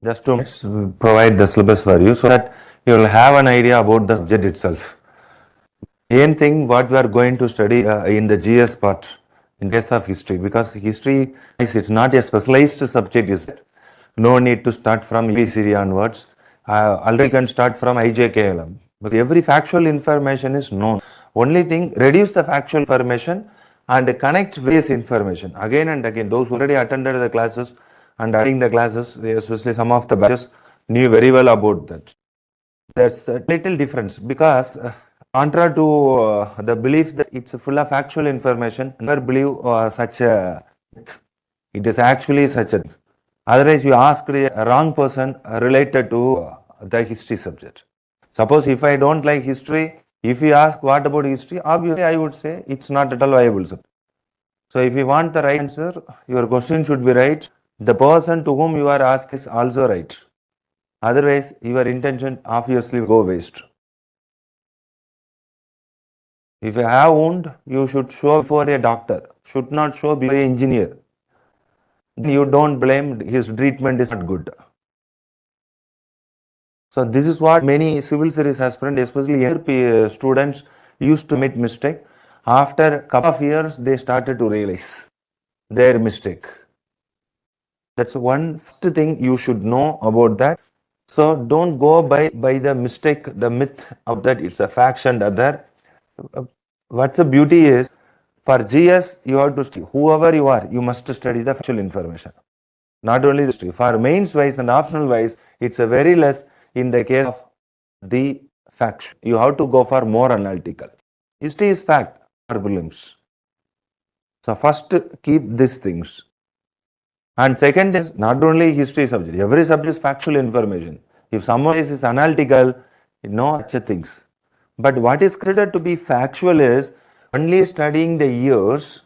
just to provide the syllabus for you so that you will have an idea about the subject itself. Main thing what we are going to study in the GS part in case of history, because history is not a specialized subject, is it? No need to start from UPSC onwards. Already can start from IJKLM. But every factual information is known. Only thing, reduce the factual information and connect various information again and again. Those who already attended the classes and attending the classes, especially some of the batches, knew very well about that. There's a little difference because contra to the belief that it's full of factual information, never believe such a it is actually such a. Otherwise, you ask a wrong person related to the history subject. Suppose if I don't like history, if you ask what about history, obviously I would say it's not at all viable. So if you want the right answer, your question should be right. The person to whom you are asked is also right. Otherwise, your intention obviously will go waste. If you have wound, you should show before a doctor, should not show before an engineer. You don't blame his treatment is not good. So this is what many civil service aspirants, especially younger students, used to make mistake. After a couple of years, they started to realize their mistake. That's one first thing you should know about that. So don't go by the mistake, the myth of that it's a fact and other. What's the beauty is, for GS, you have to study. Whoever you are, you must study the factual information. Not only the history. For mains wise and optional wise, it's a very less in the case of the fact. You have to go for more analytical. History is fact for prelims. So first keep these things. And second is not only history subject. Every subject is factual information. If someone is analytical, no such things. But what is considered to be factual is only studying the years,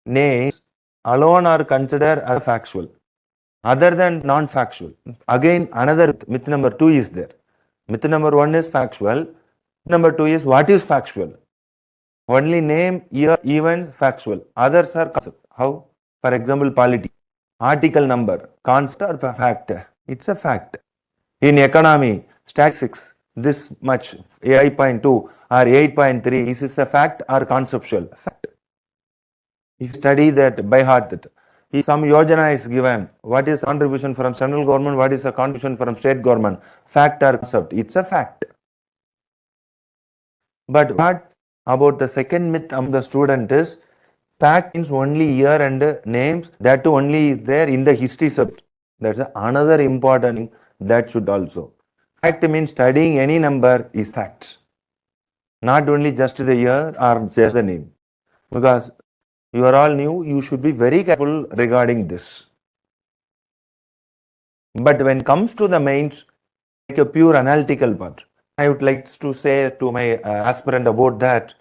names alone are considered as factual. Other than non-factual. Again, another myth number 2 is there. Myth number 1 is factual. Number 2 is what is factual. Only name, year, event, factual. Others are concept. How? For example, polity. Article number, concept or fact? It's a fact. In economy, statistics, this much, 8.2 or 8.3, is this a fact or conceptual? Fact. If you study that by heart, that if some yojana is given, what is contribution from central government, what is the contribution from state government? Fact or concept? It's a fact. But what about the second myth among the student is, fact means only year and names, that too only is there in the history subject. That's another important thing that should also. Fact means studying any number is fact. Not only just the year or just the name. Because you are all new, you should be very careful regarding this. But when it comes to the mains, like a pure analytical part, I would like to say to my aspirant about that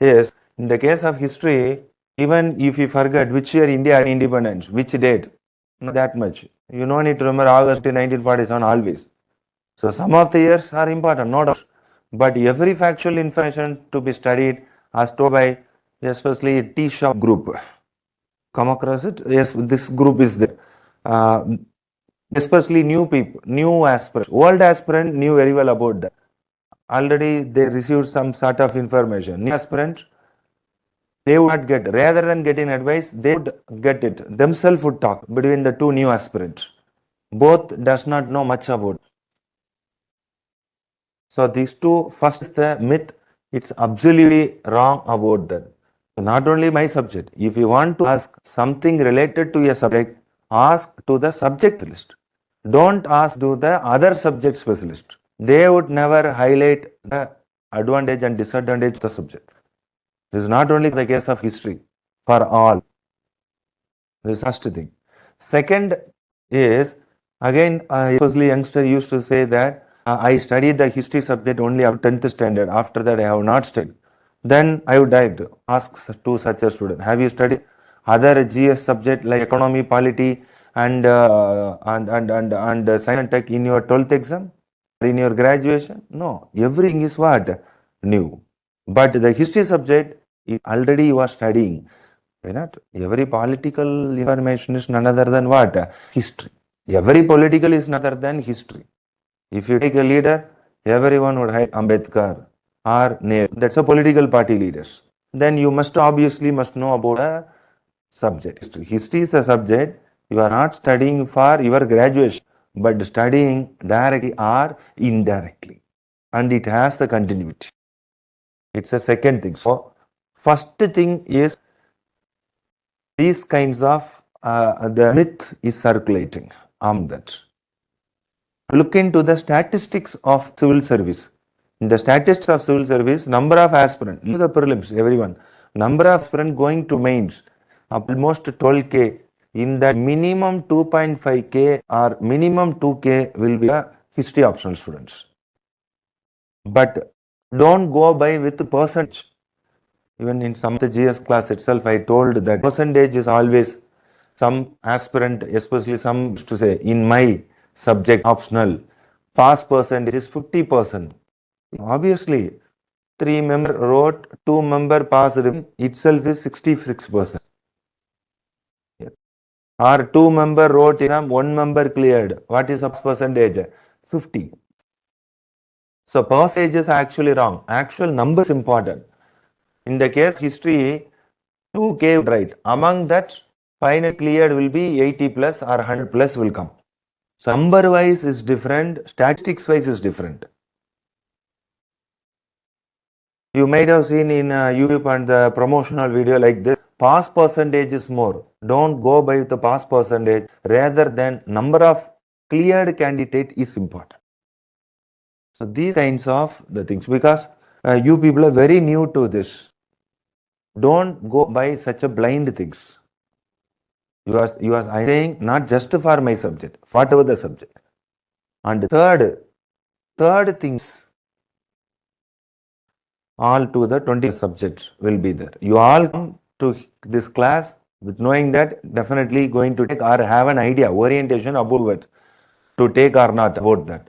is, in the case of history, even if you forget which year India had independence, which date, not that much. You don't need to remember August 1947 always. So some of the years are important, no doubt. But every factual information to be studied as told by especially T-shop group. Come across it? Yes, this group is there. Especially new people, new aspirants. Old aspirant knew very well about that. Already they received some sort of information. New aspirant, they would not get, rather than getting advice, they would get it. Themselves would talk between the two new aspirants. Both does not know much about it. So these two, first is the myth. It's absolutely wrong about that. So not only my subject. If you want to ask something related to a subject, ask to the subject list. Don't ask to the other subject specialist. They would never highlight the advantage and disadvantage of the subject. This is not only the case of history, for all. This is the first thing. Second is, again, especially youngster used to say that I studied the history subject only after 10th standard. After that, I have not studied. Then I would like to ask to such a student, have you studied other GS subject like economy, polity, and science and tech in your 12th exam or in your graduation? No, everything is what? New. But the history subject is already you are studying. Not every political information is none other than what? History. Every political is nothing other than history. If you take a leader, everyone would hate Ambedkar or Nehru. That's a political party leaders. Then you must obviously must know about a subject. History is a subject you are not studying for your graduation, but studying directly or indirectly. And it has the continuity. It's a second thing. So, first thing is these kinds of the myth is circulating on that. Look into the statistics of civil service. In the statistics of civil service, number of aspirants, look at the prelims, everyone. Number of aspirants going to mains, almost 12K. In that minimum 2.5K or minimum 2K will be the history optional students. But don't go by with percentage. Even in some of the GS class itself, I told that percentage is always some aspirant, especially some used to say, in my subject optional, pass percentage is 50%. Obviously, 3 member wrote, 2 member passed itself is 66%. Or 2 member wrote exam, 1 member cleared. What is the percentage? 50. So percentage is actually wrong. Actual number is important. In the case history, 2K right. Among that, final cleared will be 80 plus or 100 plus will come. So number wise is different, statistics wise is different. You might have seen in YouTube and the promotional video like this, pass percentage is more. Don't go by the pass percentage rather than number of cleared candidate is important. So these kinds of the things, because you people are very new to this. Don't go by such a blind things. You are I'm saying not just for my subject, whatever the subject. And third things, all to the 20 subjects will be there. You all come to this class with knowing that definitely going to take or have an idea, orientation about it, to take or not about that.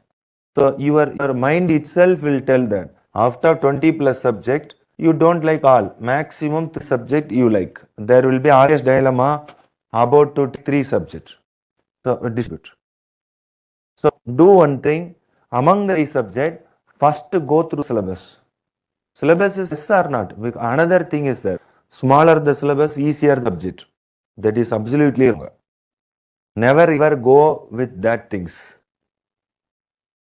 So your mind itself will tell that after 20 plus subject, you don't like all, maximum 3 subject you like. There will be always dilemma about to 3 subjects. So distribute. So do one thing, among the 3 subject, first go through syllabus. Syllabus is yes or not. Another thing is that smaller the syllabus, easier the subject. That is absolutely wrong. Never ever go with that things.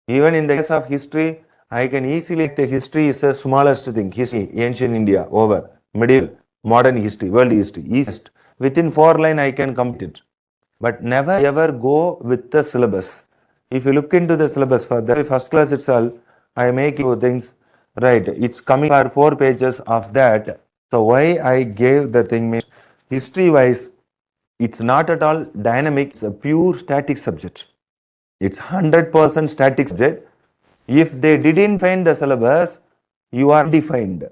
Even in the case of history, I can easily the history is the smallest thing. History, ancient India, over, medieval, modern history, world history, easiest. Within 4 lines, I can complete it. But never ever go with the syllabus. If you look into the syllabus for the first class itself, I make you things right. It's coming for 4 pages of that. So why I gave the thing means history wise, it's not at all dynamic. It's a pure static subject. It's 100% static subject. If they didn't find the syllabus, you are undefined.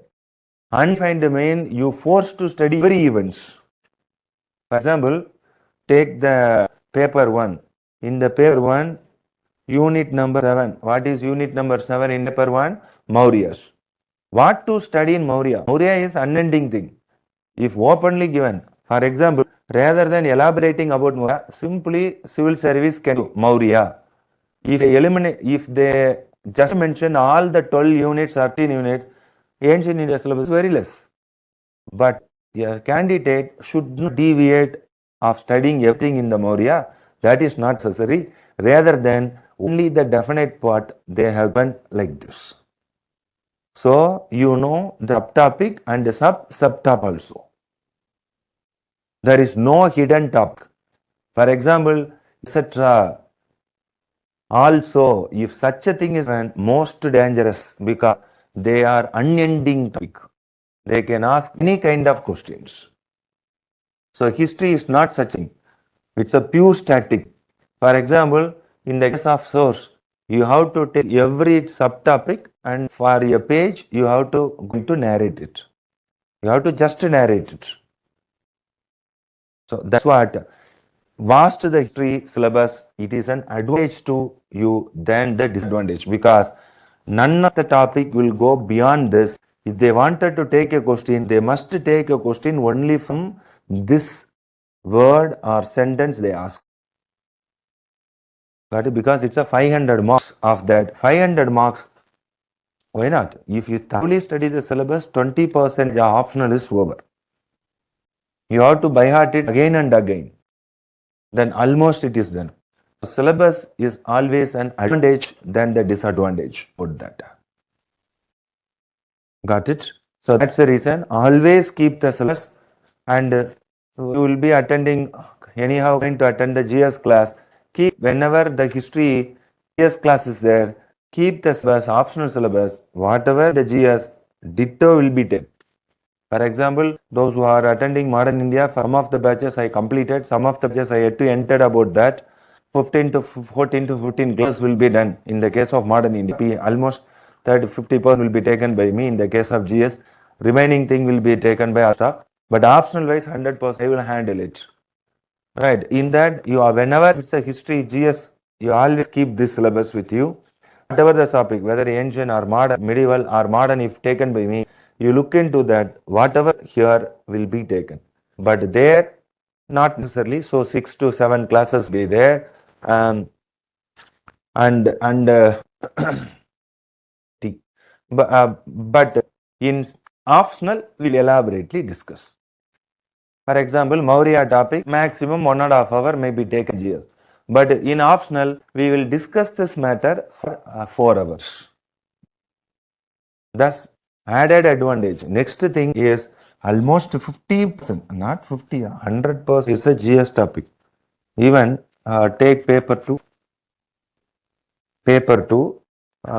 Undefined means you forced to study every events. For example, take the paper 1. In the paper 1, unit number 7. What is unit number 7 in paper 1? Mauryas. What to study in Maurya? Maurya is unending thing. If openly given, for example, rather than elaborating about Maurya, simply civil service can do Maurya. If they just mention all the 12 units, 13 units, ancient India syllabus is very less. But a candidate should not deviate of studying everything in the Maurya. That is not necessary. Rather than only the definite part they have done like this. So you know the subtopic and the subtopic also. There is no hidden topic. For example, etc. Also, if such a thing is most dangerous because they are unending topic. They can ask any kind of questions. So history is not such a thing. It's a pure static. For example, in the case of source, you have to take every subtopic and for a page, you have to narrate it. You have to just narrate it. So that's what vast the history syllabus, it is an advantage to you than the disadvantage because none of the topic will go beyond this. If they wanted to take a question, they must take a question only from this word or sentence they ask. Got it? Because it's a 500 marks of that. 500 marks. Why not? If you thoroughly study the syllabus, 20% optional is over. You have to by heart it again and again. Then almost it is done. Syllabus is always an advantage than the disadvantage. Put that. Got it? So that's the reason. Always keep the syllabus, and you will be attending, anyhow going to attend the GS class. Keep, whenever the history GS class is there, keep the syllabus, optional syllabus, whatever the GS, ditto will be taken. For example, those who are attending Modern India, some of the batches I completed, some of the batches I had to enter about that. 15 to 14 to 15 classes will be done. In the case of Modern India, almost 30-50% will be taken by me. In the case of GS, remaining thing will be taken by Asta. But optional wise, 100% I will handle it. Right. In that, you are, whenever it's a history, GS, you always keep this syllabus with you. Whatever the topic, whether ancient or modern, medieval or modern, if taken by me, you look into that, whatever here will be taken. But there, not necessarily. So 6 to 7 classes be there. And but in optional, we'll elaborately discuss. For example, Maurya topic, maximum 1.5 hours may be taken GS. But in optional, we will discuss this matter for 4 hours. Thus, added advantage. Next thing is almost 50%, not 50, 100% is a GS topic. Even take paper 2.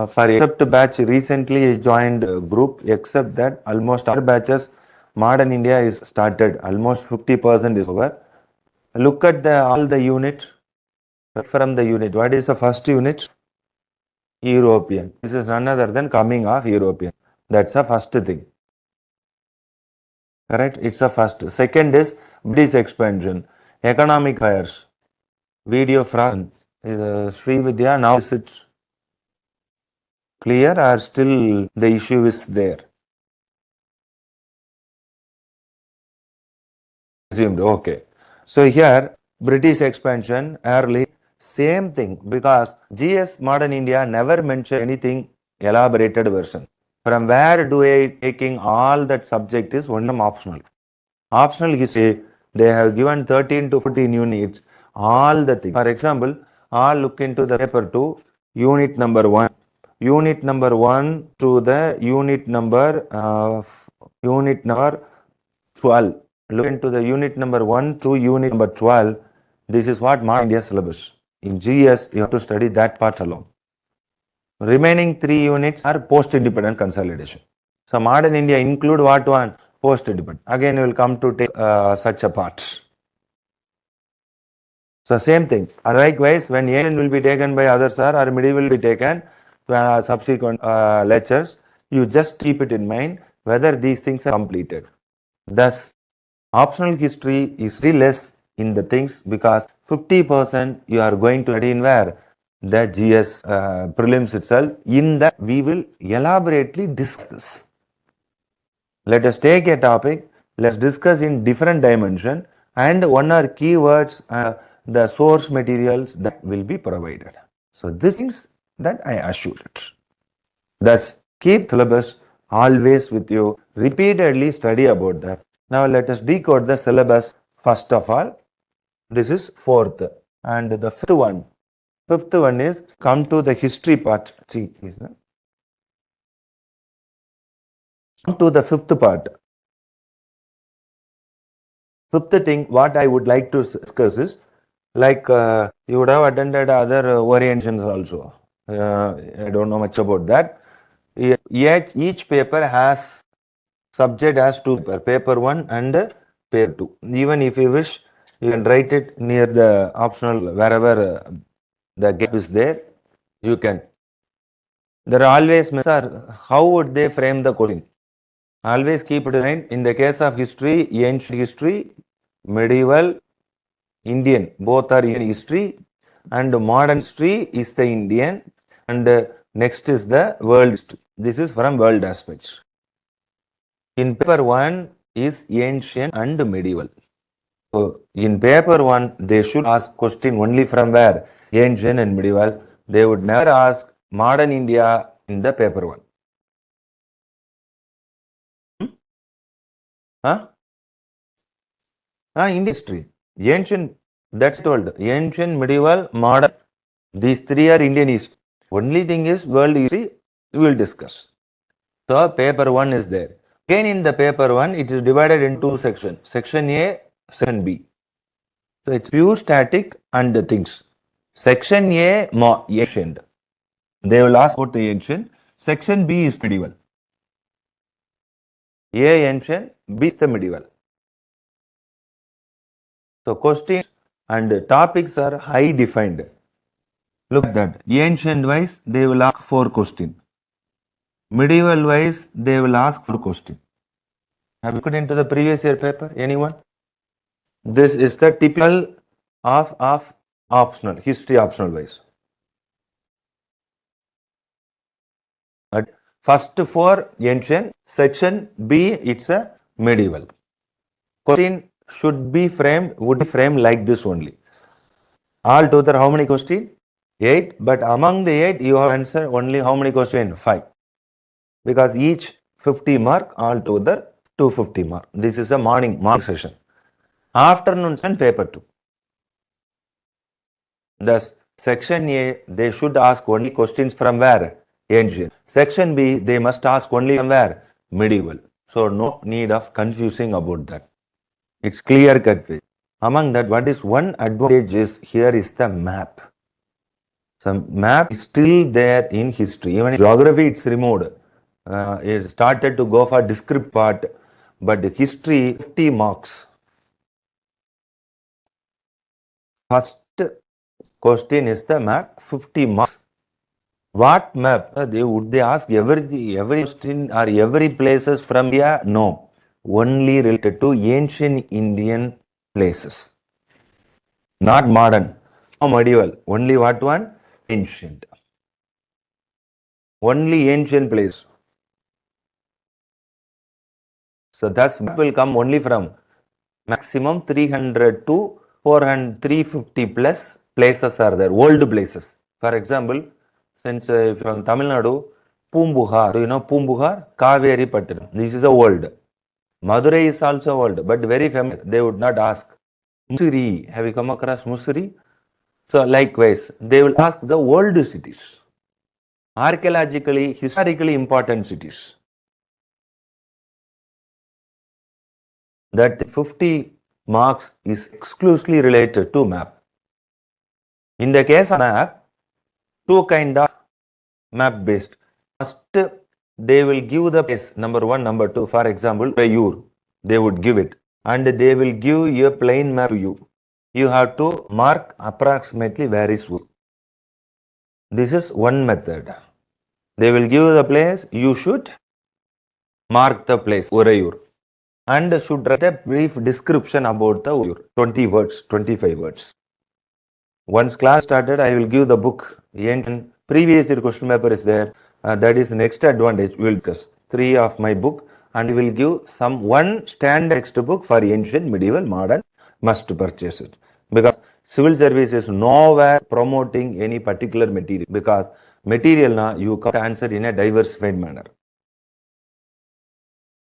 For except batch recently I joined group, except that almost all batches Modern India is started, almost 50% is over. Look at all the unit. From the unit, what is the first unit? European. This is none other than coming of European. That's the first thing. Correct? It's the first. Second is British expansion, economic affairs, video from Sri Vidya. Now is it clear or still the issue is there? Assumed. Okay. So here British expansion early, same thing, because GS Modern India never mentioned anything elaborated version. From where do I taking all that subject is one optional. Optional history, they have given 13 to 14 units, all the things. For example, all look into the paper 2, unit number 1. Unit number 1 to the unit number 12. Look into the unit number 1 to unit number 12. This is what Modern India syllabus. In GS, you have to study that part alone. Remaining 3 units are post-independent consolidation. So Modern India include what one? Post-independent. Again, we will come to take such a part. So same thing. Likewise, when ancient will be taken by others or medieval will be taken subsequent lectures, you just keep it in mind whether these things are completed. Thus, optional history is really less in the things because 50% you are going to study in where? The GS prelims itself. In that, we will elaborately discuss this. Let us take a topic, let's discuss in different dimension, and one are keywords, the source materials that will be provided. So this things that I assured it. Thus, keep syllabus always with you. Repeatedly study about that. Now let us decode the syllabus first of all. This is fourth. And the fifth one. Fifth one is come to the history part. See, come to the fifth part. Fifth thing, what I would like to discuss is, like you would have attended other orientations also. I don't know much about that. Each paper has subject has 2 paper, paper 1 and paper 2. Even if you wish, you can write it near the optional, wherever the gap is there, you can. There are always, sir, how would they frame the question? Always keep it in mind. In the case of history, ancient history, medieval, Indian, both are Indian history, and modern history is the Indian, and next is the world history. This is from world aspects. In paper 1 is ancient and medieval. So in paper 1, they should ask question only from where? Ancient and medieval. They would never ask modern India in the paper 1. Huh? In history. Ancient, that's told. Ancient, medieval, modern. These three are Indian history. Only thing is world history we will discuss. So paper 1 is there. Again in the paper 1, it is divided into two sections. Section A, section B. So it's pure static and the things. Section A, ancient. They will ask about the ancient. Section B is medieval. A ancient, B is the medieval. So questions and topics are high defined. Look at that. Ancient wise, they will ask 4 questions. Medieval wise, they will ask 4 questions. Have you looked into the previous year paper? Anyone? This is the typical of optional, history optional wise. At first 4 ancient, section B, it's a medieval. Question should be framed, would be framed like this only. Altogether, how many questions? 8. But among the 8, you have answered only how many questions? 5. Because each 50 mark, altogether 250 mark. This is a morning session. Afternoon session, paper 2. Thus, section A, they should ask only questions from where? Ancient. Section B, they must ask only from where? Medieval. So, no need of confusing about that. It's clear cut way. Among that, what is one advantage is here is the map. So, map is still there in history. Even in geography, it's removed. It started to go for descriptive part, but history 50 marks. First question is the map, 50 marks. What map? Would they ask every question or every places from here? No. Only related to ancient Indian places. Not modern. Or medieval. Only what one? Ancient. Only ancient place. So thus map will come only from maximum 300 to 400, 350 plus places are there. Old places. For example, since from Tamil Nadu, Pumbuhar. Do you know Pumbuhar? Kaveri Pattanam. This is a old. Madurai is also old, but very familiar. They would not ask. Musiri. Have you come across Musiri? So likewise, they will ask the old cities. Archaeologically, historically important cities. That 50 marks is exclusively related to map. In the case of map, two kind of map based. First, they will give the place, number 1, number 2. For example, Rayur, they would give it. And they will give a plain map to you. You have to mark approximately where is Ur. This is one method. They will give the place, you should mark the place, Urayur. And should write a brief description about the Urayur. 20 words, 25 words. Once class started, I will give the book. And previous year question paper is there. That is next advantage. We will discuss 3 of my book and we will give some one standard textbook for ancient, medieval, modern. Must purchase it. Because civil service is nowhere promoting any particular material. Because material now you can answer in a diversified manner.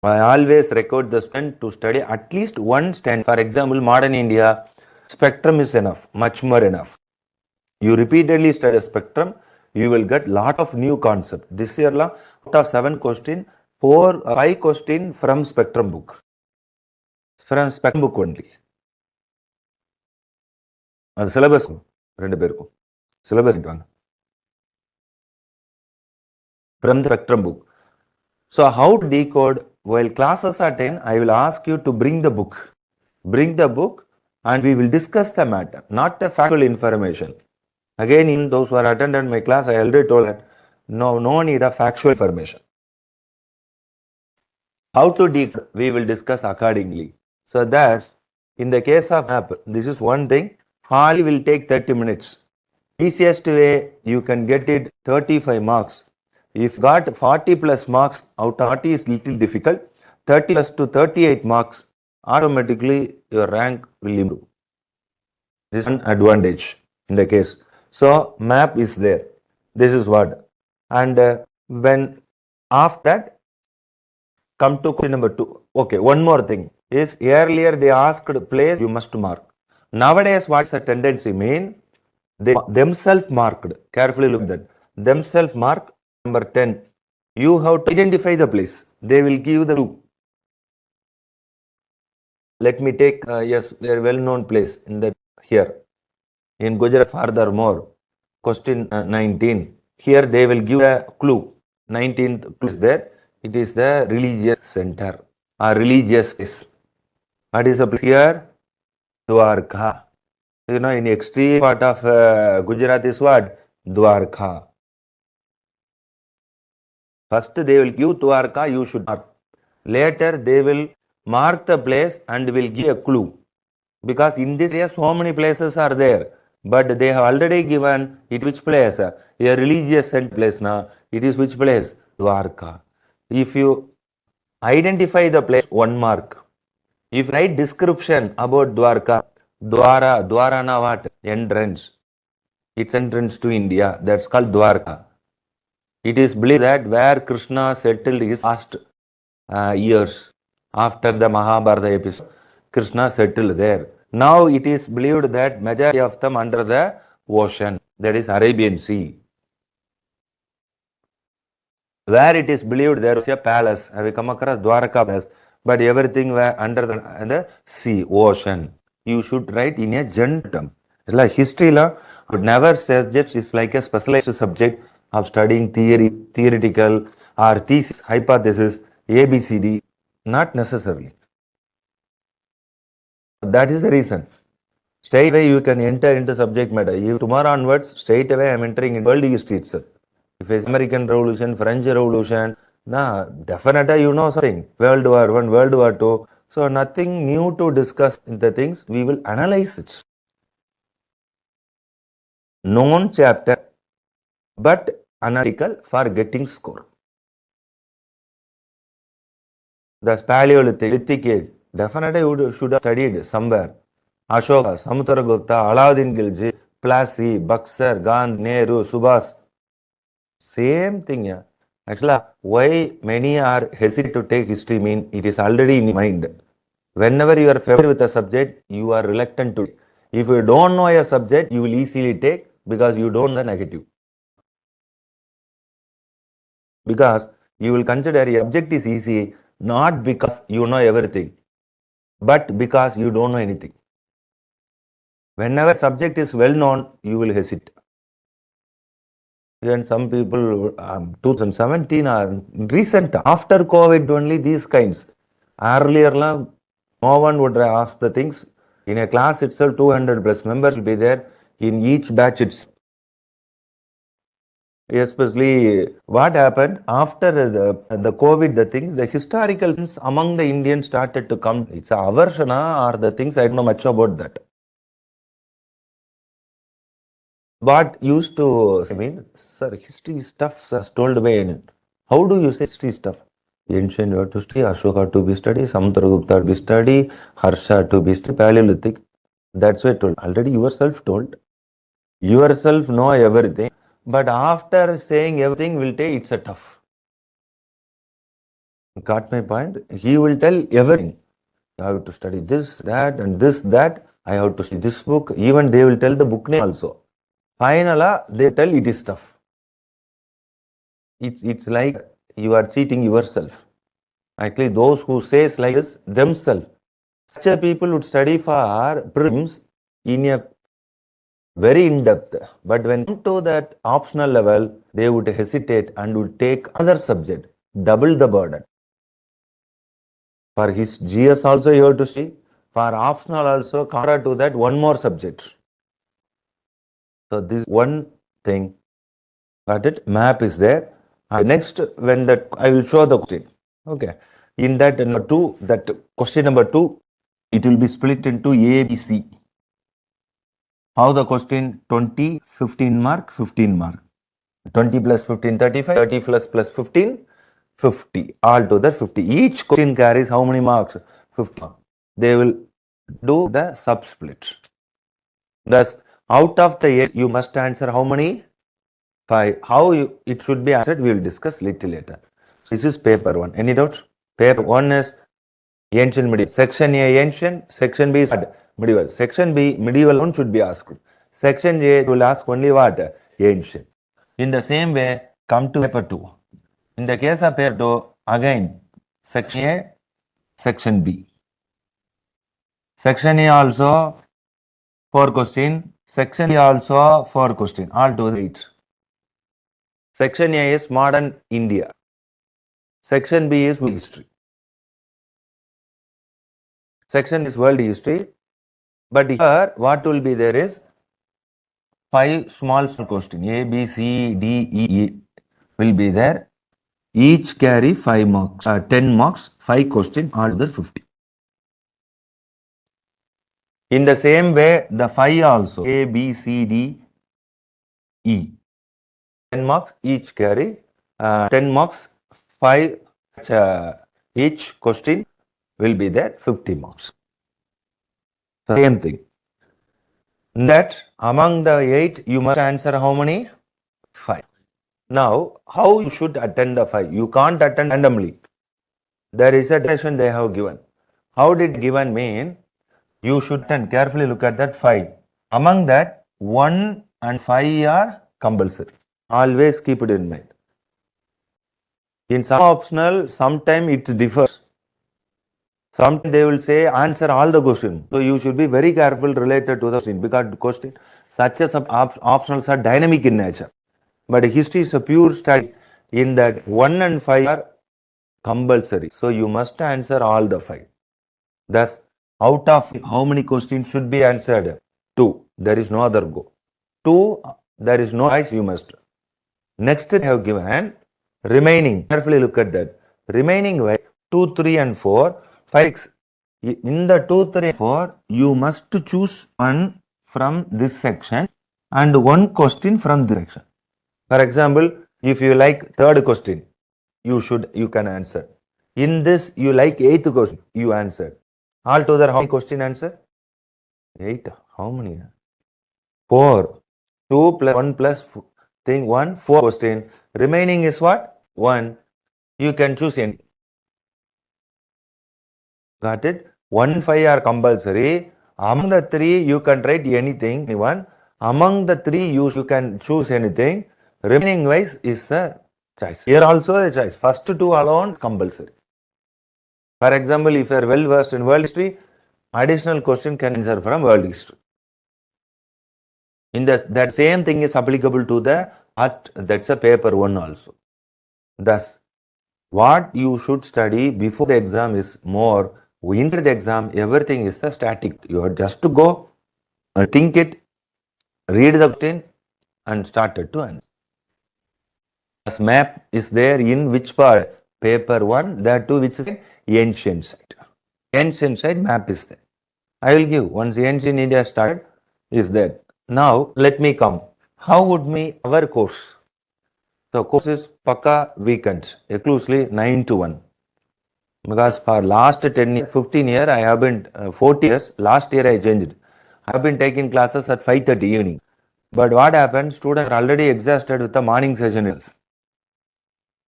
I always record the student to study at least one stand. For example, modern India, spectrum is enough, much more enough. You repeatedly study a spectrum, you will get lot of new concept. This year, out of 7 questions, 5 questions from spectrum book. From spectrum book only. The syllabus, syllabus from the spectrum book. So how to decode? While classes are 10, I will ask you to bring the book. Bring the book and we will discuss the matter, not the factual information. Again, in those who are attended my class, I already told that no need of factual information. How to decode? We will discuss accordingly. So that's, in the case of map, this is one thing. Hardly will take 30 minutes. Easiest way, you can get it 35 marks. If got 40 plus marks, out of 40 is little difficult. 30 plus to 38 marks, automatically your rank will improve. This is an advantage in the case. So map is there. This is what. And when after that, come to question number 2. Okay, one more thing is earlier they asked place you must mark. Nowadays, what's the tendency mean? They themselves marked. Carefully look at that. Themselves mark number 10. You have to identify the place. They will give you the clue. Let me take yes, their well-known place in that here in Gujarat. Furthermore, question 19. Here they will give a clue. 19th clue is there. It is the religious center or religious place. What is the place here? Dwarka. You know, in extreme part of Gujarat is what? Dwarka. First they will give Dwarka, you should mark. Later they will mark the place and will give a clue. Because in this area so many places are there. But they have already given it which place? A religious place now. It is which place? Dwarka. If you identify the place, 1 mark. If you write description about Dwarka, Dwarana what? Entrance. It's entrance to India. That's called Dwarka. It is believed that where Krishna settled his last years after the Mahabharata episode, Krishna settled there. Now it is believed that majority of them under the ocean, that is Arabian Sea. Where it is believed there was a palace. Have you come across Dwarka palace? But everything were under the sea, ocean. You should write in a general term. It's like history law, but never suggest it's like a specialized subject of studying theory, theoretical or thesis, hypothesis, ABCD. Not necessarily. That is the reason. Straight away you can enter into subject matter. If tomorrow onwards, straight away I am entering in world history itself. If it's American Revolution, French Revolution, definitely you know something. World War I, World War II. So nothing new to discuss in the things. We will analyze it. Known chapter, but analytical for getting score. The Paleolithic age. Definitely you should have studied somewhere. Ashoka, Samudragupta, Alauddin Khilji, Plassey, Buxar, Gandhi, Nehru, Subhas. Same thing, yeah. Actually, why many are hesitant to take history mean it is already in mind. Whenever you are familiar with a subject, you are reluctant to take. If you don't know a subject, you will easily take because you don't know the negative. Because you will consider a subject is easy not because you know everything, but because you don't know anything. Whenever subject is well known, you will hesitate. Even some people, 2017 or recent, after COVID only these kinds. Earlier, no one would ask the things. In a class itself, 200 plus members will be there in each batch. Especially what happened after the COVID, the things, the historical things among the Indians started to come. It's a aversion or the things, I don't know much about that. What used to, I mean, sir, history stuff is told by any. How do you say history stuff? Ancient you have to study, Ashoka to be studied, Samudragupta to be studied, Harsha to be studied, Paleolithic. That's what told. Already yourself told. Yourself know everything. But after saying everything will take, it's a tough. Got my point? He will tell everything. You have to study this, that, and this, that. I have to study this book. Even they will tell the book name also. Finally, they tell it is tough. It's like you are cheating yourself. Actually, those who says like this themselves, such a people would study for prelims in a very in depth. But when come to that optional level, they would hesitate and would take other subject, double the burden. For his GS also you have to see. For optional also, contrary to that, one more subject. So this one thing. Got it? Map is there. And next, when that I will show the question. Okay. In that number 2, that question number 2, it will be split into A, B, C. How the question 20, 15 mark, 15 mark. 20 plus 15, 35, 30 plus 15, 50. Altogether 50. Each question carries how many marks? 50. they will do the sub-split. Thus, out of the 8, you must answer how many? 5. How it should be answered, we will discuss little later. This is paper 1. Any doubts? Paper 1 is ancient medieval. Section A ancient, section B is medieval. Section B medieval 1 should be asked. Section A will ask only what? Ancient. In the same way, come to paper 2. In the case of paper 2, again, section A, section B. Section A also 4 question. Section A also 4 question. All to 8. Section A is modern India. Section B is world history. Section is world history. But here, what will be there is 5 small questions. A, B, C, D, E will be there. Each carry 5 marks, 10 marks, 5 questions, altogether 50. In the same way, the 5 also, A, B, C, D, E. 10 marks, each carry 10 marks, 5, each question will be there, 50 marks. Same thing. That among the 8, you must answer how many? 5. Now, how you should attend the 5? You can't attend randomly. There is a definition they have given. How did given mean? You should attend, carefully look at that 5. Among that, 1 and 5 are compulsory. Always keep it in mind. In some optional, sometimes it differs. Sometimes they will say answer all the questions. So you should be very careful related to the question, because question such as optionals are dynamic in nature. But history is a pure study. In that 1 and 5 are compulsory. So you must answer all the 5. Thus, out of how many questions should be answered? 2. There is no other go. 2, there is no choice, you must. Next, they have given remaining. Carefully look at that. Remaining way 2, 3 and 4, 5, 6. In the 2, 3, 4, you must choose one from this section and one question from this section. For example, if you like third question, you can answer. In this, you like 8th question, you answer. Altogether, how many question answer? 8. How many? 4. 2 plus 1 plus thing 1, 4 question. Remaining is what? 1. You can choose any. Got it? 1, 5 are compulsory. Among the 3, you can write anything, anyone. Among the 3, you can choose anything. Remaining wise is the choice. Here also a choice. First 2 alone compulsory. For example, if you are well versed in world history, additional question can answer from world history. In that same thing is applicable to the art, that's a paper 1 also. Thus, what you should study before the exam is more. Into the exam, everything is the static. You have just to go, think it, read the question, and start it to answer. This map is there in which part? Paper 1, that too, which is ancient side. Ancient side map is there. I will give once ancient India started is there. Now let me come. How would our course? So course is Paka weekends, exclusively 9 to 1. Because for last 10 years, 15 years, I have been 40 years. Last year I changed. I have been taking classes at 5:30 evening. But what happened? Students are already exhausted with the morning session.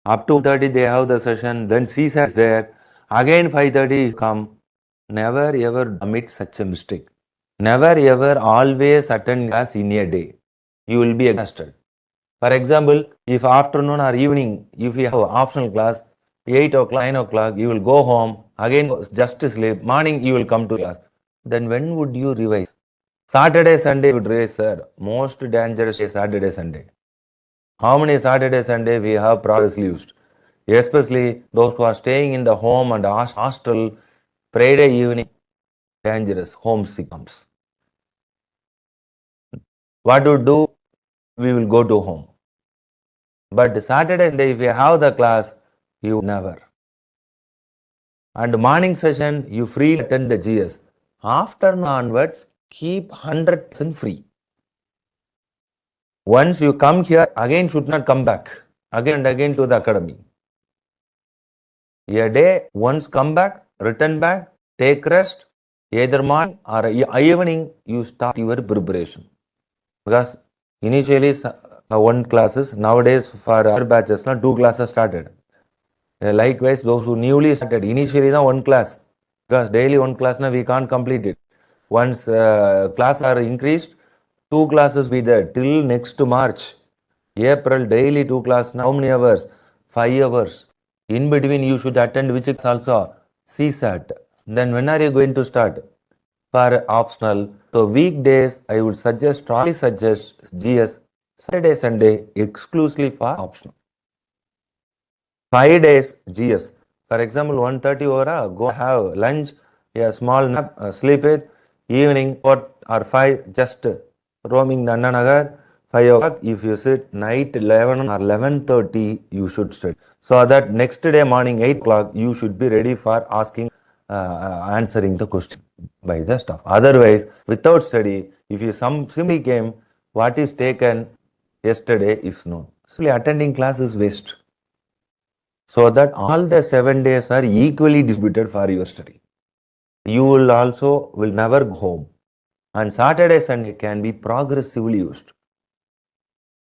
Up to 30 they have the session. Then CSAT is there. Again 5:30 come. Never ever commit such a mistake. Never ever always attend class in a day. You will be exhausted. For example, if afternoon or evening, if you have optional class, 8 o'clock, 9 o'clock, you will go home, again just sleep, morning you will come to class. Then when would you revise? Saturday, Sunday would revise, sir. Most dangerous is Saturday, Sunday. How many Saturday, Sunday we have progressively used? Especially those who are staying in the home and hostel, Friday evening, dangerous, homesick comes. What to do? We will go to home. But Saturday, Sunday, if you have the class, you never. And morning session, you free attend the GS. Afternoon onwards, keep 100% free. Once you come here, again should not come back. Again and again to the academy. A day, once come back, return back, take rest, Either morning or evening, you start your preparation. Because initially, one classes, nowadays for other batches, 2 classes started. Likewise, those who newly started, initially one class, because daily one class we can't complete it. Once class are increased, 2 classes be there till next March. April, daily 2 class. How many hours? 5 hours. In between, you should attend which is also CSAT. Then when are you going to start? For optional. So weekdays, I would strongly suggest GS. Saturday, Sunday, exclusively for optional. 5 days GS. For example, 1:30 over, go have lunch, a small nap, sleep it. Evening 4 or 5, just roaming the Anna Nagar. 5 o'clock, if you sit night 11 or 11:30, you should study. So that next day morning 8 o'clock, you should be ready for asking, answering the question by the staff. Otherwise, without study, if you simply came, what is taken yesterday is known. So attending class is waste. So that all the 7 days are equally distributed for your study. You will never go home. And Saturday, Sunday can be progressively used.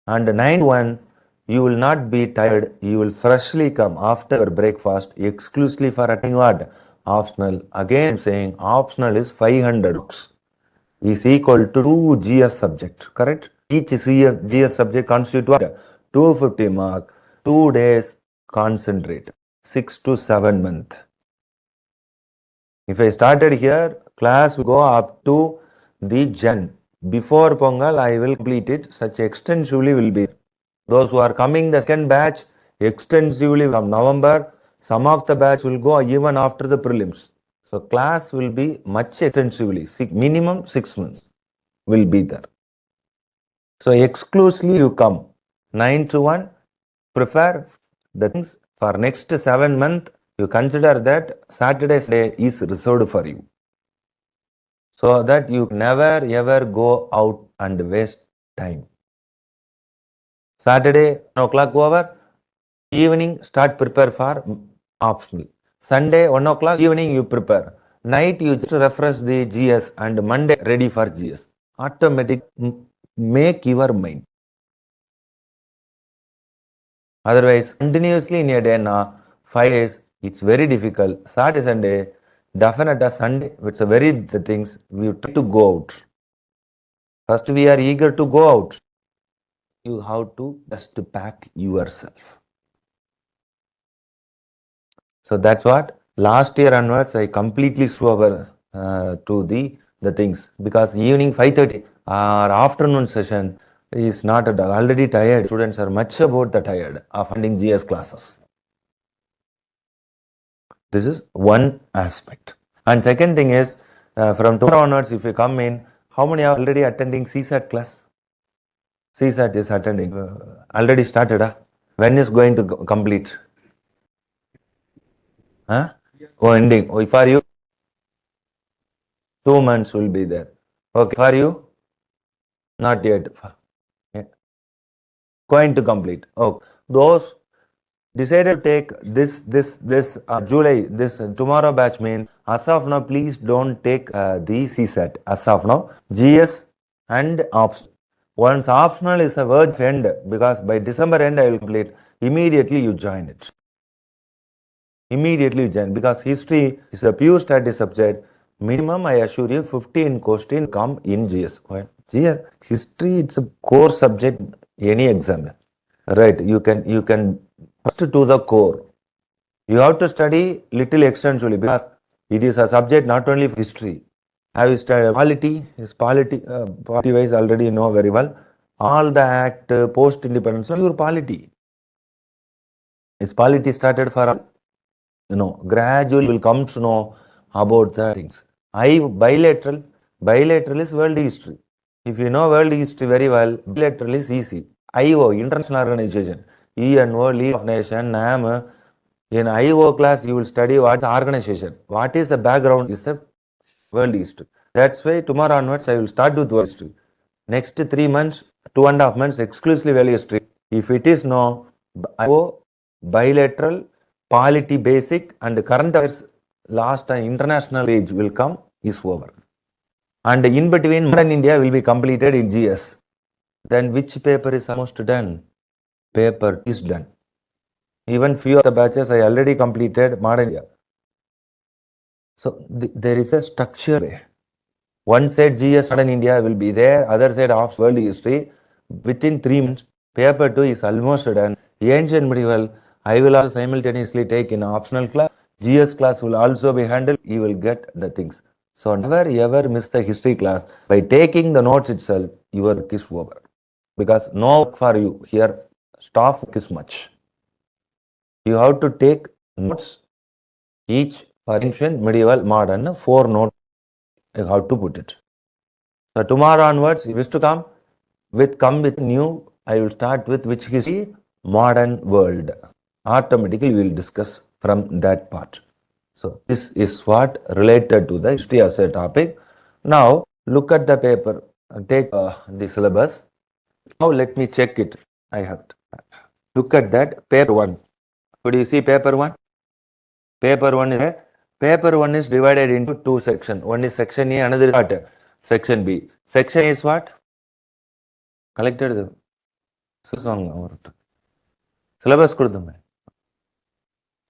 And 9-1, you will not be tired. You will freshly come after your breakfast exclusively for attending what? Optional. Again, I'm saying optional is 500 books. Is equal to 2 GS subject, correct? Each GS subject constitutes what? 250 mark, 2 days concentrate, 6 to 7 months. If I started here, class will go up to the Jan. Before Pongal, I will complete it. Such extensively will be. Those who are coming the second batch, extensively from November, some of the batch will go even after the prelims. So class will be much extensively, minimum 6 months will be there. So exclusively you come 9-1, prepare the things for next 7 months. You consider that Saturday's day is reserved for you, so that you never ever go out and waste time. Saturday 1 o'clock over, evening start prepare for optional. Sunday 1 o'clock evening you prepare. Night you just refresh the GS and Monday ready for GS. Automatic make your mind. Otherwise, continuously in a day, 5 days, it's very difficult. Saturday, Sunday, definitely Sunday, it's a very the things we try to go out. First, we are eager to go out. You have to just pack yourself. So that's what last year onwards I completely switched over to the things, because evening 5:30 or afternoon session is not at all. Already tired. Students are much about the tired of attending GS classes. This is one aspect. And second thing is, from tomorrow onwards, if you come in, how many are already attending CSAT class? CSAT is attending. Already started. When is going to complete? Oh, ending. Oh, for you, 2 months will be there. Okay, for you, not yet. Yeah. Going to complete. Oh, those decided to take this July, this tomorrow batch mean, as of now, please don't take the CSAT. As of now, GS and optional. Once optional is a verge of end, because by December end I will complete, immediately you join it. Immediately you join, because history is a pure study subject. Minimum, I assure you, 15 questions come in GS. GS, history, it's a core subject, any exam. Right, you can first to the core. You have to study little extensively, because it is a subject not only for history. Have you studied polity? Is polity wise already know very well. All the act post independence, pure polity. Is polity started for all? Gradually will come to know about the things. Bilateral is world history. If you know world history very well, bilateral is easy. IO, International Organization, ENO, League of Nations, NAM. In IO class, you will study what is the organization. What is the background is the world history. That's why tomorrow onwards, I will start with world history. Next 3 months, 2.5 months, exclusively world history. If it is no IO, bilateral, polity basic, and current affairs, last time international page will come is over. And in between, modern India will be completed in GS. Then which paper is almost done? Paper is done. Even few of the batches I already completed modern India. So there is a structure. One side GS modern India will be there, other side of world history. Within 3 months, paper 2 is almost done. Ancient medieval, I will also simultaneously take in optional class. GS class will also be handled. You will get the things. So never ever miss the history class. By taking the notes itself, your work is over. Because no work for you here, staff work is much. You have to take notes each for ancient, medieval, modern, 4 notes. How to put it. So tomorrow onwards, if you wish to come with new, I will start with which history? Modern world. Automatically we will discuss from that part. So this is what related to the history as a topic. Now look at the paper. Take the syllabus. Now let me check it. I have to look at that paper 1. Could you see paper 1? Paper 1 is paper 1 is divided into 2 sections. One is section A, another is what? Section B. Section A is what? Collected syllabus.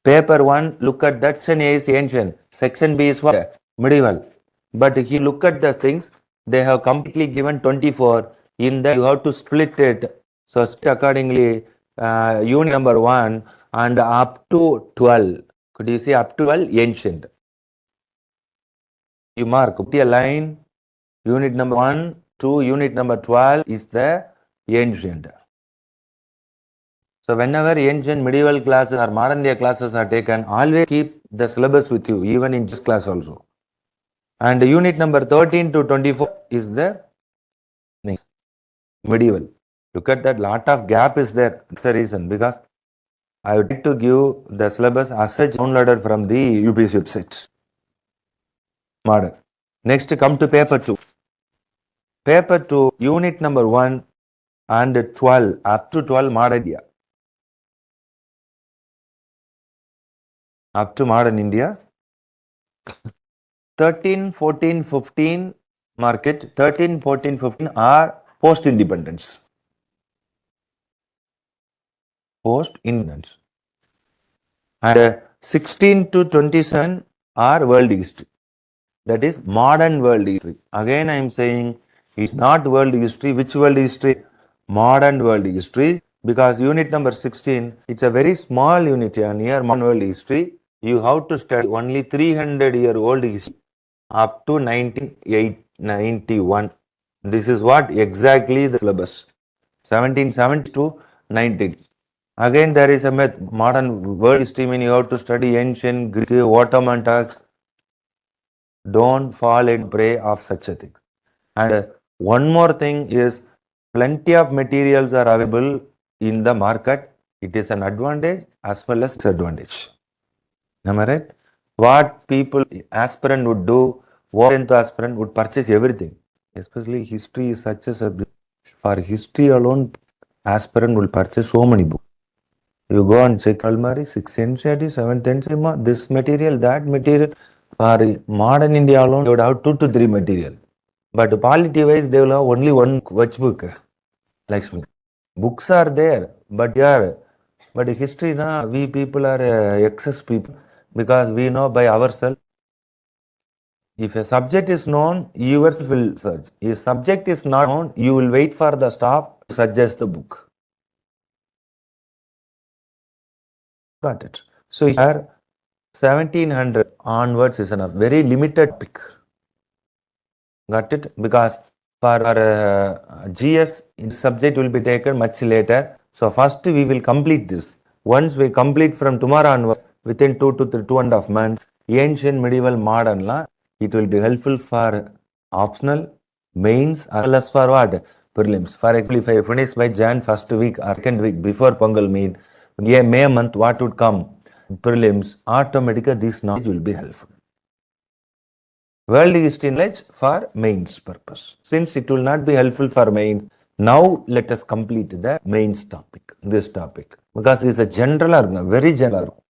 Paper 1, look at that. Section A is ancient. Section B is what? Medieval. But if you look at the things, they have completely given 24. In that, you have to split it. So, split accordingly, unit number 1 and up to 12. Could you see up to 12? Ancient. You mark, put a line. Unit number 1 to unit number 12 is the ancient. So whenever ancient medieval classes or modern India classes are taken, always keep the syllabus with you, even in this class also. And unit number 13 to 24 is the medieval. Look at that, lot of gap is there. That's the reason, because I would like to give the syllabus as such downloaded from the UPSC website. Modern. Next, come to paper 2. Paper 2, unit number 1 and 12, up to 12 modern India. Up to modern India. 13, 14, 15, market 13, 14, 15 are post-independence. Post-independence. And 16 to 27 are world history. That is modern world history. Again, I am saying it's not world history. Which world history? Modern world history. Because unit number 16, it's a very small unit here near modern world history. You have to study only 300-year-old history up to 1991. This is what exactly the syllabus. 1770 to 19. Again, there is a modern world history meaning you have to study ancient Greek, Ottoman Turks. Don't fall in prey of such a thing. And one more thing is, plenty of materials are available in the market. It is an advantage as well as disadvantage. Am I right? What people, aspirant would do, aspirant would purchase everything. Especially history is such a subject. For history alone, aspirant will purchase so many books. You go and check Almari, 6th century, 7th century, this material, that material. For modern India alone, they would have 2 to 3 material. But polity wise, they will have only one watch book. Lakshmi. Books are there, but history, we people are excess people, because we know by ourselves. If a subject is known, yours will search. If subject is not known, you will wait for the staff to suggest the book. Got it. So here 1700 onwards is a very limited topic. Got it? Because for GS, subject will be taken much later. So first we will complete this. Once we complete from tomorrow onwards, within 2 to 2.5 months, ancient, medieval, modern law, it will be helpful for optional, mains, as well as for what? Prelims. For example, if I finish by Jan first week or second week before Pongal mean, May month, what would come? Prelims. Automatically this knowledge will be helpful. World history knowledge for mains purpose. Since it will not be helpful for mains, now let us complete the mains topic, this topic. Because it is a general, very general.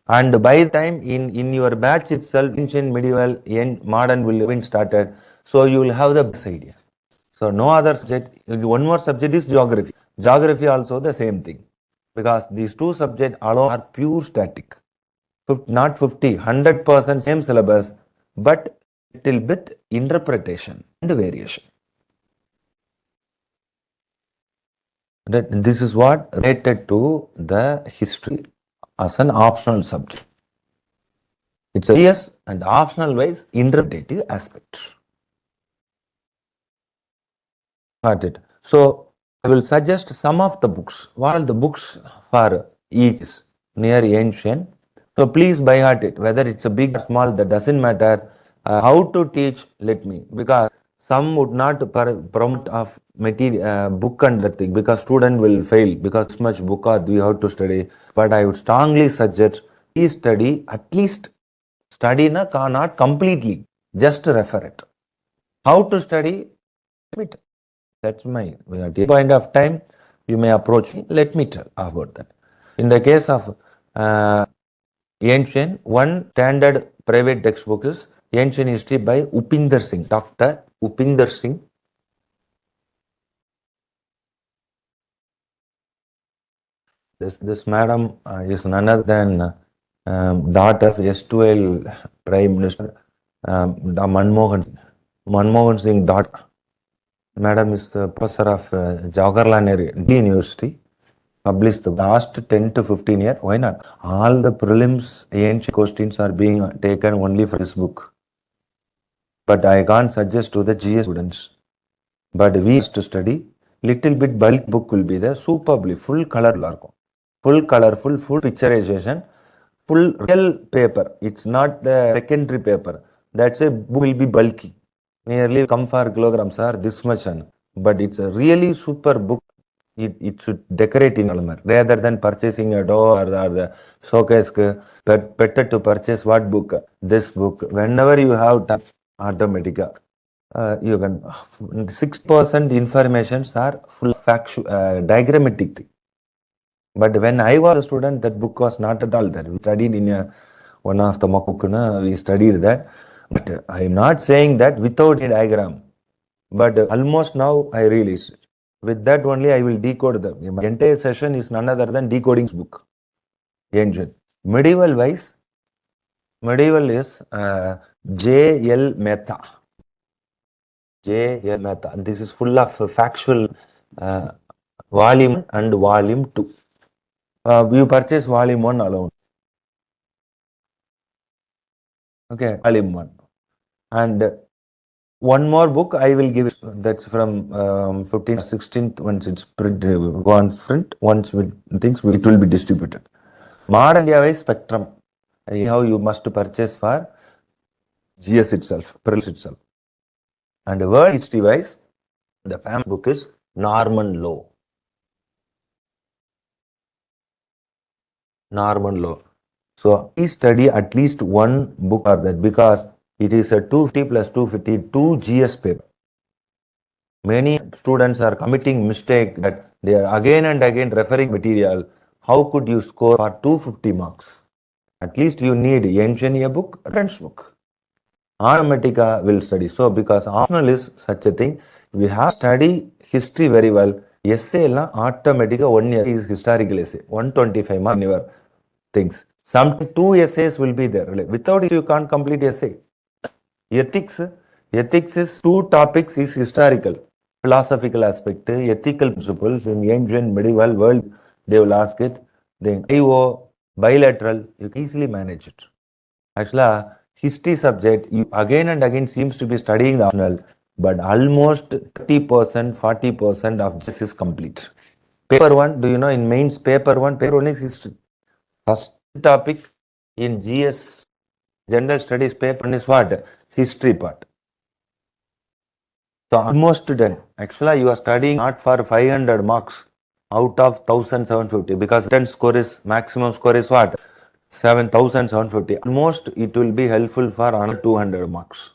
And by the time in your batch itself, ancient, medieval, and modern will have been started. So you will have the best idea. So no other subject. One more subject is geography. Geography also the same thing. Because these two subjects alone are pure static. Not 50, 100% same syllabus, but little bit interpretation and variation. This is what related to the history as an optional subject. It's a yes and optional wise interpretative aspect. Got it. So I will suggest some of the books. What are the books for each is near ancient? So please by heart it. Whether it's a big or small, that doesn't matter. How to teach? Let me, because some would not promote of material book and that thing, because student will fail because this much book are we have to study. But I would strongly suggest please study at least study not completely, just refer it. How to study? That's my point of time. You may approach me. Let me tell about that. In the case of ancient, one standard private textbook is Ancient History by Upinder Singh, Dr. Upinder Singh. This madam is none other than daughter of S12 Prime Minister Manmohan Singh daughter. Madam is the professor of Jawaharlal Nehru University. Published the last 10 to 15 years. Why not? All the prelims ancient questions are being taken only for this book. But I can't suggest to the GS students. But we used to study. Little bit bulk book will be there. Superbly full color. Full colorful, full picturization, full real paper. It's not the secondary paper. That's a book will be bulky. Nearly come for kilograms are this much. But it's a really super book. It should decorate in Almar rather than purchasing a door or the showcase. Better to purchase what book? This book. Whenever you have time, automatically you can 6% informations are full factual diagrammatic thing. But when I was a student, that book was not at all there. We studied in one of the Makukuna, we studied that. But I am not saying that without a diagram. But almost now I realize it. With that only I will decode the entire session is none other than decoding book. Ancient. Medieval wise, medieval is J.L. Mehta. J.L. Mehta. This is full of factual volume and volume 2. You purchase volume 1 alone. Okay, volume 1. And one more book I will give. That's from 15th, 16th. Once it's printed, go on print. Once things it will be distributed. Modern India spectrum. How you must purchase for GS itself, prelims itself. And world history wise, the famous book is Norman Law. Norman Law. So please study at least one book or that, because it is a 250 plus 252 GS paper. Many students are committing mistake that they are again and again referring material. How could you score for 250 marks? At least you need engineer book, reference book. Automatica will study. So because optional is such a thing, we have study history very well. Essay la Automatica 1 year is historical essay. 125 marks in your things. Some 2 essays will be there. Without it, you can't complete essay. Ethics is 2 topics is historical. Philosophical aspect, ethical principles in ancient medieval world, they will ask it. Then IO, bilateral, you can easily manage it. Actually, history subject, you again and again seems to be studying the optional, but almost 30%, 40% of this is complete. Paper 1, do you know in mains paper 1 is history. First topic in GS, general studies paper 1 is what? History part. So almost done. Actually, you are studying not for 500 marks out of 1750, because written score is maximum score is what? 7750. Almost it will be helpful for another 200 marks.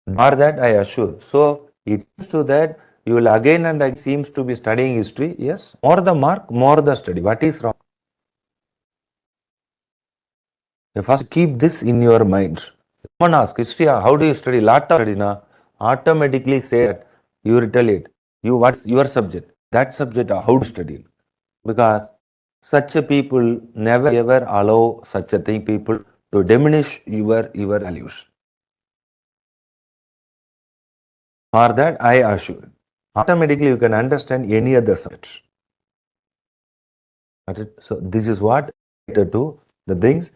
For that, I assure. So it seems to that you will again and again seems to be studying history. Yes, more the mark, more the study. What is wrong? You first keep this in your mind. Someone asks, history, how do you study? Lot of study, na? Automatically say that you retaliate. You, what's your subject? That subject, how to study? Because such a people never ever allow such a thing people to diminish your values. For that, I assure. Automatically, you can understand any other subject. Got it? So this is what related to the things.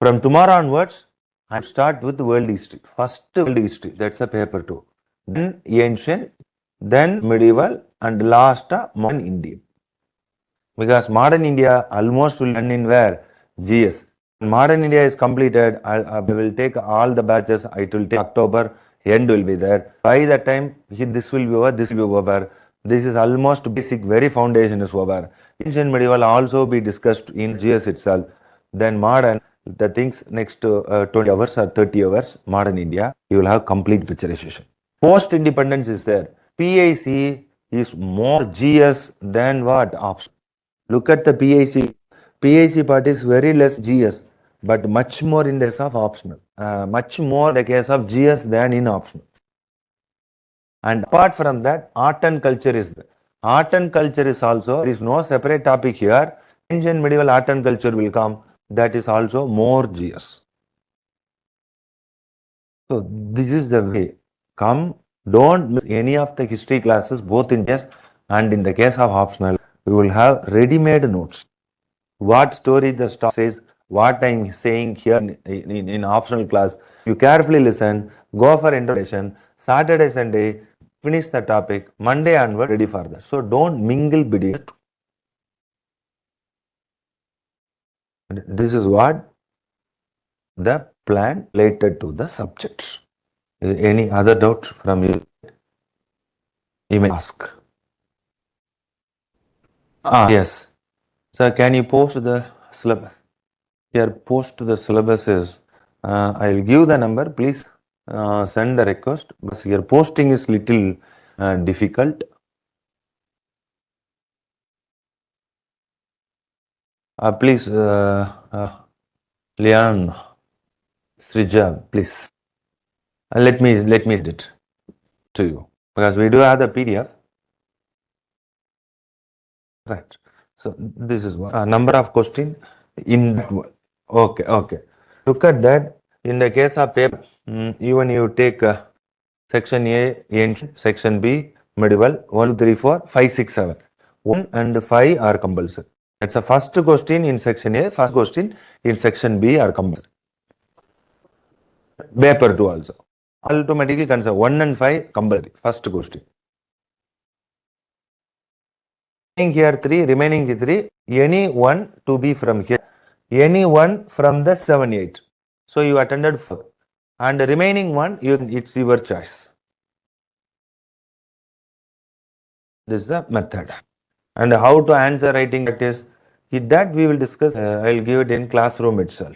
From tomorrow onwards, I start with world history. First world history, that's a paper 2. Then ancient, then medieval, and last modern India. Because modern India almost will end in where? GS. Modern India is completed. I will take all the batches. It will take October. End will be there. By that time, this will be over. This will be over. This is almost basic, very foundation is over. Ancient medieval also be discussed in GS itself. Then modern, the things next 20 hours or 30 hours, modern India, you will have complete picturization. Post independence is there. PIC is more GS than what? Option. Look at the PIC. PIC part is very less GS, but much more in the case of optional. Much more in the case of GS than in optional. And apart from that, art and culture is there. Art and culture is also, there is no separate topic here. Ancient medieval art and culture will come. That is also more GS. So this is the way. Come, don't miss any of the history classes, both in GS and in the case of optional. We will have ready-made notes. What story the staff says, what I'm saying here in optional class. You carefully listen, go for introduction, Saturday, Sunday, finish the topic, Monday onward, ready for that. So don't mingle between the two. This is what the plan related to the subjects. Any other doubts from you? You may ask. Yes. So can you post the syllabus? Here, post the syllabus is, I'll give the number, please send the request, because your posting is little difficult. Please, Leon, Srija, please, let me read it to you, because we do have the PDF. Right. So this is one number of question in that one. Okay. Look at that. In the case of paper, even you take section A, ancient, section B, medieval, 1, 2, 3, 4, 5, 6, 7. 1 and 5 are compulsory. That's the first question in section A, first question in section B are compulsory. Paper 2 also. Automatically consider 1 and 5 compulsory. First question. Here 3, remaining 3, any one to be from here, any one from the 7, 8. So you attended 4. And the remaining one, it's your choice. This is the method. And how to answer writing practice, that we will discuss. I'll give it in classroom itself.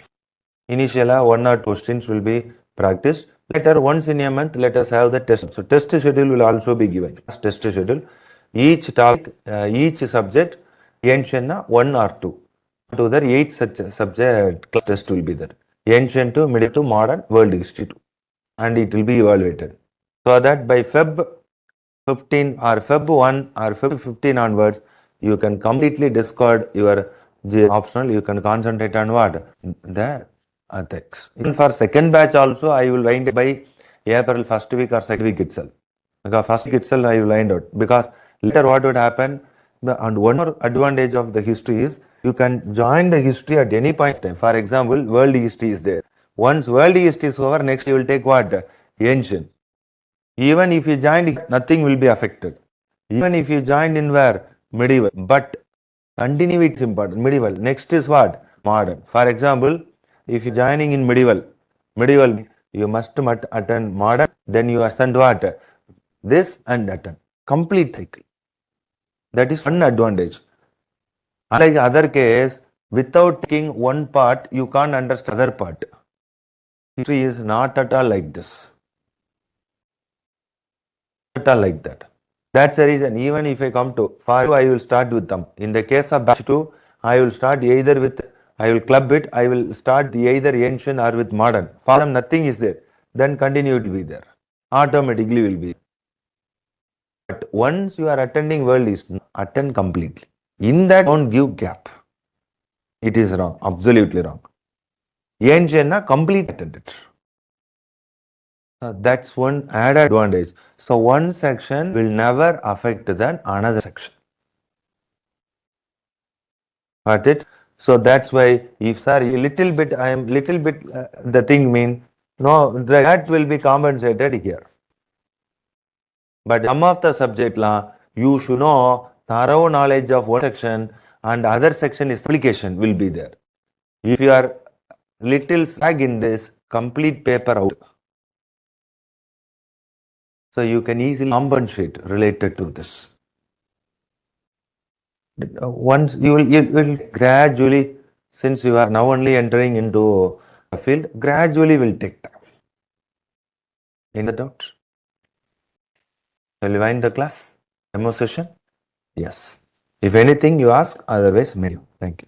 Initially, 1 or 2 questions will be practiced. Later, once in a month, let us have the test. So test schedule will also be given. Test schedule. Each topic, each subject, ancient 1 or 2. To the 8 such subject test will be there. Ancient to middle to modern, world history to. And it will be evaluated. So that by Feb 15 or Feb 1 or Feb 15 onwards, you can completely discard your optional. You can concentrate on what? The ethics. Even for second batch also, I will wind it by April first week or second week itself. Because first week itself, I will wind out. Because later what would happen, and one more advantage of the history is, you can join the history at any point in time. For example, world history is there. Once world history is over, next you will take what? Ancient. Even if you joined, nothing will be affected. Even if you joined in where? Medieval. But continuity is important. Medieval. Next is what? Modern. For example, if you joining in medieval, you must attend modern, then you ascend what? This and attend. Complete cycle. That is one advantage. Unlike other case, without taking one part, you can't understand other part. History is not at all like this. At all like that. That's the reason, even if I come to, for 2, I will start with them. In the case of batch 2, I will start either with I will club it. I will start the either ancient or with modern. For them, nothing is there. Then continuity will be there. Automatically will be. But once you are attending world history, attend completely. In that, don't give gap. It is wrong. Absolutely wrong. Ancient, complete attend it. That's one added advantage. So one section will never affect than another section. Got it? So that's why if sir a little bit I am little bit the thing mean no that will be compensated here. But some of the subject law you should know thorough knowledge of one section and other section is application will be there. If you are little slack in this, complete paper out. So you can easily compensate related to this. Once you will gradually, since you are now only entering into a field, gradually will take time. Any doubt? Shall we wind the class? Demo session? Yes. If anything you ask, otherwise, may. Thank you.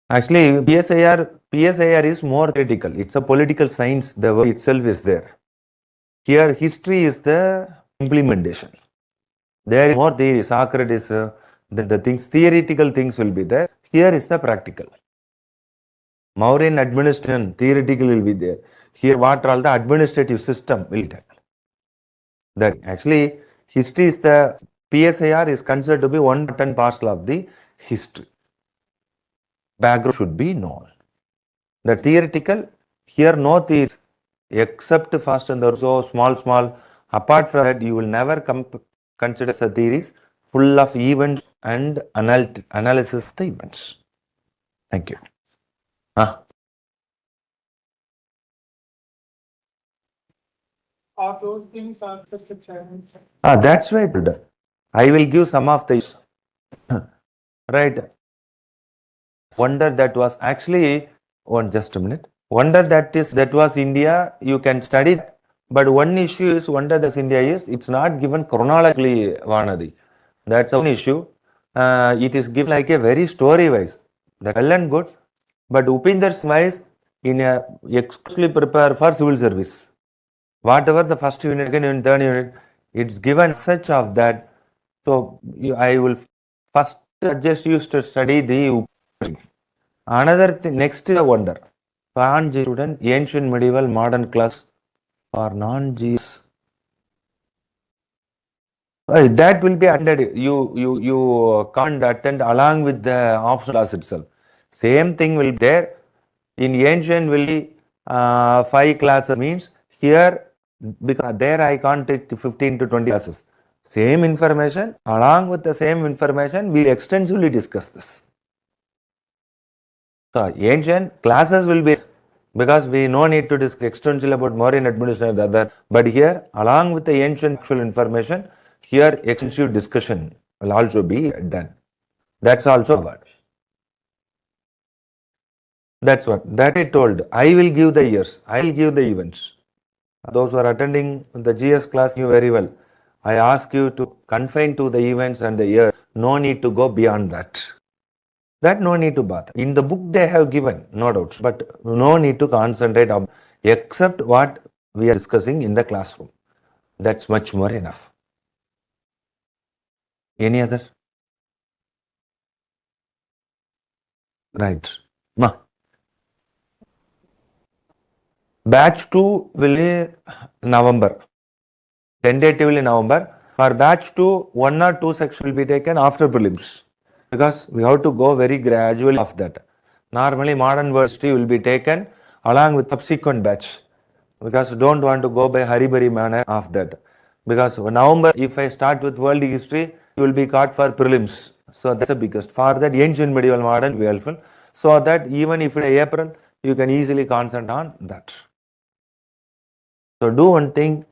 Actually, PSIR is more theoretical. It's a political science. The word itself is there. Here, history is the implementation. There is more theory. Socrates, the things, theoretical things will be there. Here is the practical. Mauryan administration, theoretical will be there. Here, what all the administrative system will be there. That actually, history is the PSIR is considered to be one button parcel of the history. Background should be known. That's theoretical. Here, no theory except fast and so small. Apart from that, you will never consider the theories full of events and analysis of the events. Thank you. All those things are just a challenge. That's right. I will give some of these. Right. Wonder that was actually just a minute. Wonder that was India. You can study, but one issue is wonder that India is it's not given chronologically. Vanadi, that's one issue. It is given like a very story wise. That well and good, but Upinder's wise in a exclusively prepare for civil service. Whatever the first unit and third unit, it's given such of that. So I will first suggest you to study the another thing. Next is a wonder. Non-G student, ancient, medieval, modern class or non-Gs. That will be attended. You can't attend along with the optional class itself. Same thing will be there. In ancient will be 5 classes means here because there I can't take 15 to 20 classes. Same information, along with the same information, we'll extensively discuss this. So, ancient classes will be because we no need to discuss extensively about Mauryan administration and other. But here, along with the ancient actual information, here extensive discussion will also be done. That's also covered. That's what that I told. I will give the years. I will give the events. Those who are attending the GS class knew very well. I ask you to confine to the events and the year. No need to go beyond that. That no need to bother. In the book they have given, no doubts, but no need to concentrate on except what we are discussing in the classroom. That's much more enough. Any other? Right. Ma. Batch 2 will be November. Tentatively November. For batch 2, 1 or 2 sections will be taken after prelims. Because we have to go very gradually of that. Normally modern world history will be taken along with subsequent batch. Because don't want to go by hurry-burry manner of that. Because November, if I start with world history, you will be caught for prelims. So that's the biggest. For that, ancient, medieval, modern will be helpful. So that even if it is April, you can easily concentrate on that. So do one thing.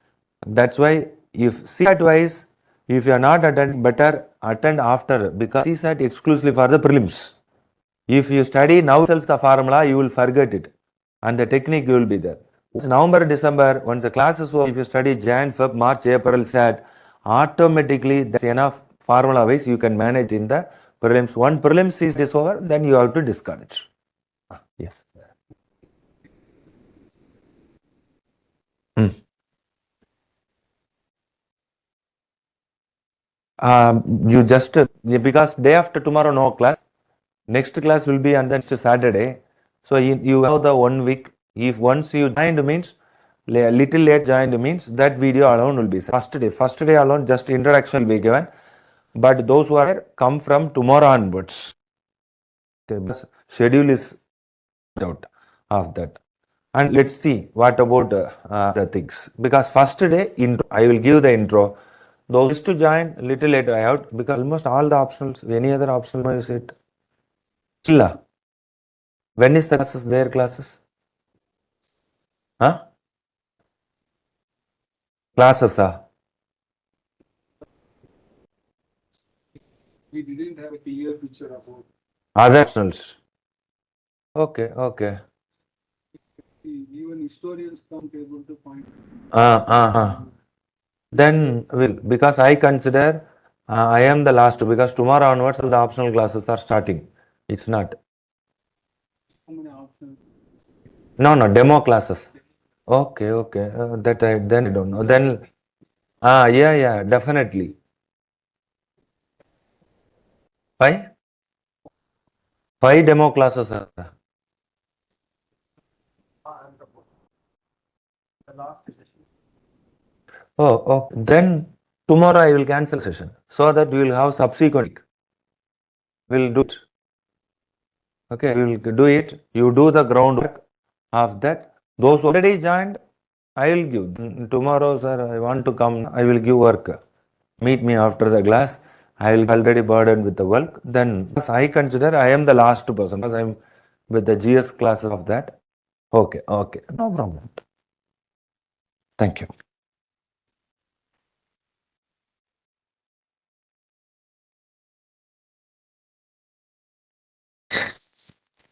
That's why if CSAT wise, if you are not attending, better attend after because CSAT exclusively for the prelims. If you study now itself the formula, you will forget it. And the technique will be there. November, December, once the class is over, if you study Jan, Feb, March, April, SAT, automatically that's enough formula wise you can manage in the Prelims. One prelims is over, then you have to discard it. Yes. Hmm. You just because day after tomorrow no class. Next class will be on the next Saturday. So you have the 1 week. If once you joined means little late joined means that video alone will be first day. First day alone just introduction will be given. But those who are come from tomorrow onwards. Okay, schedule is out of that. And let's see what about the things. Because first day intro, I will give the intro. Those to join little later I have because almost all the optionals. Any other optional is it? Chilla. When is the classes? Their classes? Huh? Classes are We didn't have a clear picture about other optionals. Okay, okay. even historians can't able to find. Then will because I consider I am the last because tomorrow onwards all the optional classes are starting. It's not. How many options? No, demo classes. Okay, okay. That I then I don't know. Then yeah, definitely. Five demo classes are there. The last session. Oh, then tomorrow I will cancel session so that we will have subsequent. We'll do it. Okay, we will do it. You do the groundwork of that. Those who already joined, I will give. Tomorrow, sir, I want to come. I will give work. Meet me after the class. I will be already burdened with the work. Then I consider I am the last person because I am with the GS classes of that. Okay, no problem. Thank you.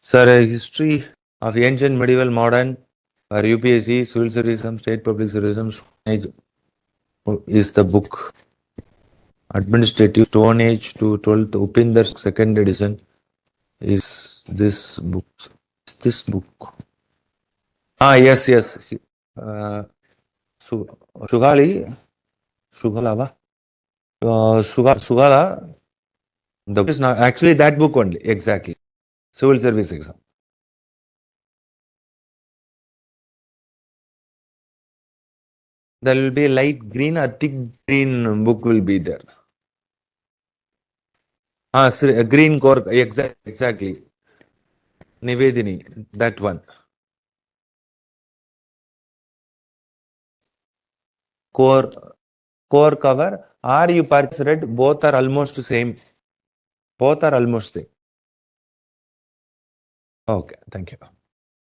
Sir, a history of ancient, medieval, modern, or UPSC, civil service, state public service is the book. Administrative Stone Age to 12th Upinder's second edition is this book. Is this book? Yes. Su Sugali, Sugalava, Sugala. The book is not actually that book only. Exactly. Civil service exam. There will be a light green or thick green book will be there. Green core. Exactly. Nivedini. That one. Core cover. Or you purchase red. Both are almost same. Both are almost same. Okay. Thank you.